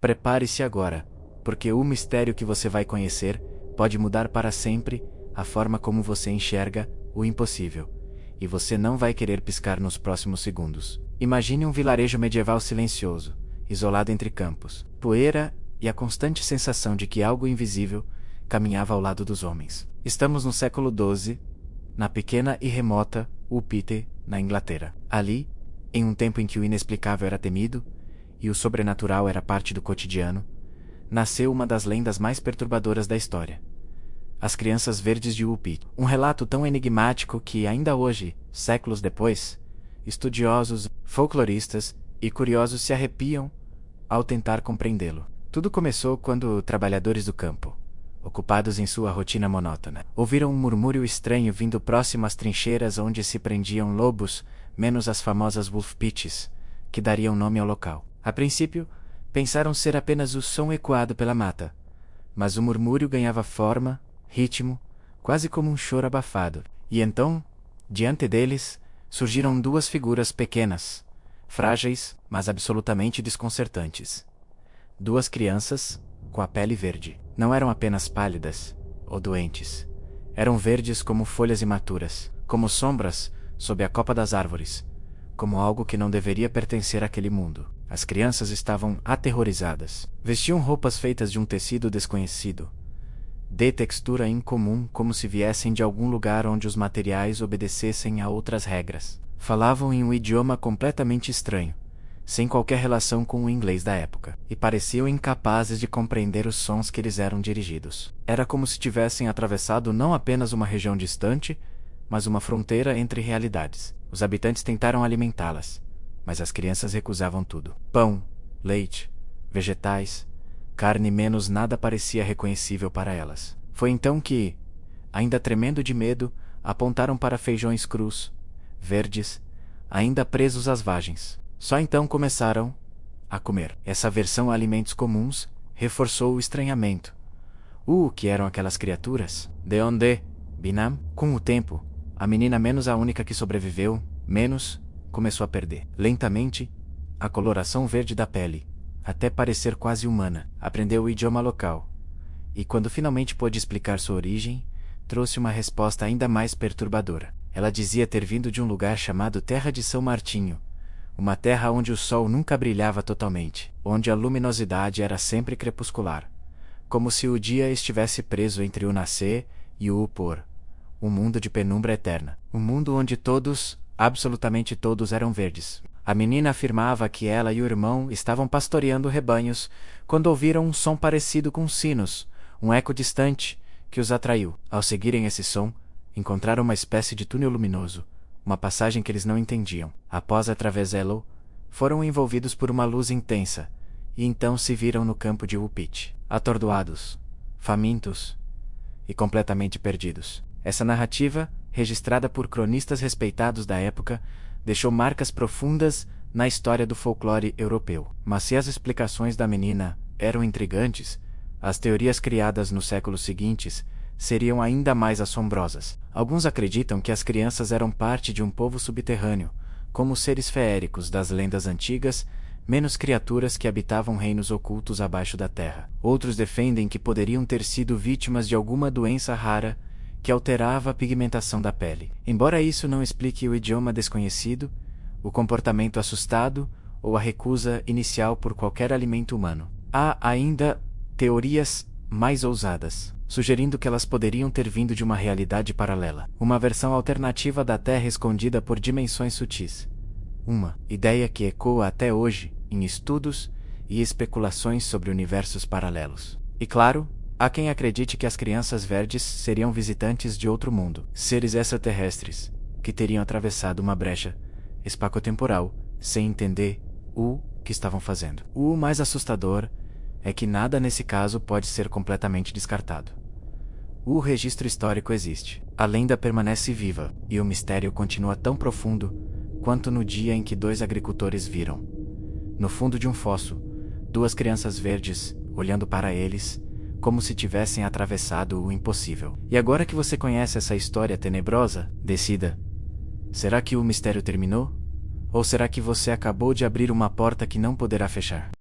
Prepare-se agora, porque o mistério que você vai conhecer pode mudar para sempre a forma como você enxerga o impossível, e você não vai querer piscar nos próximos segundos. Imagine um vilarejo medieval silencioso, isolado entre campos, poeira e a constante sensação de que algo invisível caminhava ao lado dos homens. Estamos no século XII, na pequena e remota Upite, na Inglaterra. Ali, em um tempo em que o inexplicável era temido e o sobrenatural era parte do cotidiano, nasceu uma das lendas mais perturbadoras da história: As Crianças Verdes de Upite. Um relato tão enigmático que, ainda hoje, séculos depois, estudiosos, folcloristas e curiosos se arrepiam ao tentar compreendê-lo. Tudo começou quando trabalhadores do campo, ocupados em sua rotina monótona, ouviram um murmúrio estranho vindo próximo às trincheiras onde se prendiam lobos, menos as famosas wolf pits, que dariam nome ao local. A princípio, pensaram ser apenas o som ecoado pela mata, mas o murmúrio ganhava forma, ritmo, quase como um choro abafado. E então, diante deles, surgiram duas figuras pequenas, frágeis, mas absolutamente desconcertantes. Duas crianças, com a pele verde. Não eram apenas pálidas ou doentes. Eram verdes como folhas imaturas, como sombras sob a copa das árvores, como algo que não deveria pertencer àquele mundo. As crianças estavam aterrorizadas. Vestiam roupas feitas de um tecido desconhecido, de textura incomum, como se viessem de algum lugar onde os materiais obedecessem a outras regras. Falavam em um idioma completamente estranho, sem qualquer relação com o inglês da época, e pareciam incapazes de compreender os sons que lhes eram dirigidos. Era como se tivessem atravessado não apenas uma região distante, mas uma fronteira entre realidades. Os habitantes tentaram alimentá-las, mas as crianças recusavam tudo. Pão, leite, vegetais, carne, menos nada parecia reconhecível para elas. Foi então que, ainda tremendo de medo, apontaram para feijões crus, verdes, ainda presos às vagens. Só então começaram a comer. Essa aversão a alimentos comuns reforçou o estranhamento. Que eram aquelas criaturas? De onde? Binam? Com o tempo, a menina, menos a única que sobreviveu, começou a perder, lentamente, a coloração verde da pele, até parecer quase humana. Aprendeu o idioma local, e quando finalmente pôde explicar sua origem, trouxe uma resposta ainda mais perturbadora. Ela dizia ter vindo de um lugar chamado Terra de São Martinho, uma terra onde o sol nunca brilhava totalmente, onde a luminosidade era sempre crepuscular, como se o dia estivesse preso entre o nascer e o pôr, um mundo de penumbra eterna, um mundo onde todos, absolutamente todos, eram verdes. A menina afirmava que ela e o irmão estavam pastoreando rebanhos quando ouviram um som parecido com sinos, um eco distante, que os atraiu. Ao seguirem esse som, encontraram uma espécie de túnel luminoso, uma passagem que eles não entendiam. Após atravessá-lo, foram envolvidos por uma luz intensa, e então se viram no campo de Upite, atordoados, famintos e completamente perdidos. Essa narrativa, registrada por cronistas respeitados da época, deixou marcas profundas na história do folclore europeu. Mas se as explicações da menina eram intrigantes, as teorias criadas nos séculos seguintes seriam ainda mais assombrosas. Alguns acreditam que as crianças eram parte de um povo subterrâneo, como os seres feéricos das lendas antigas, menos criaturas que habitavam reinos ocultos abaixo da terra. Outros defendem que poderiam ter sido vítimas de alguma doença rara que alterava a pigmentação da pele. Embora isso não explique o idioma desconhecido, o comportamento assustado ou a recusa inicial por qualquer alimento humano. Há ainda teorias mais ousadas, sugerindo que elas poderiam ter vindo de uma realidade paralela, uma versão alternativa da Terra escondida por dimensões sutis. Uma ideia que ecoa até hoje em estudos e especulações sobre universos paralelos. E claro, há quem acredite que as crianças verdes seriam visitantes de outro mundo, seres extraterrestres, que teriam atravessado uma brecha espacotemporal sem entender o que estavam fazendo. O mais assustador é que nada nesse caso pode ser completamente descartado. O registro histórico existe, a lenda permanece viva, e o mistério continua tão profundo quanto no dia em que dois agricultores viram, no fundo de um fosso, duas crianças verdes olhando para eles, como se tivessem atravessado o impossível. E agora que você conhece essa história tenebrosa, decida: será que o mistério terminou? Ou será que você acabou de abrir uma porta que não poderá fechar?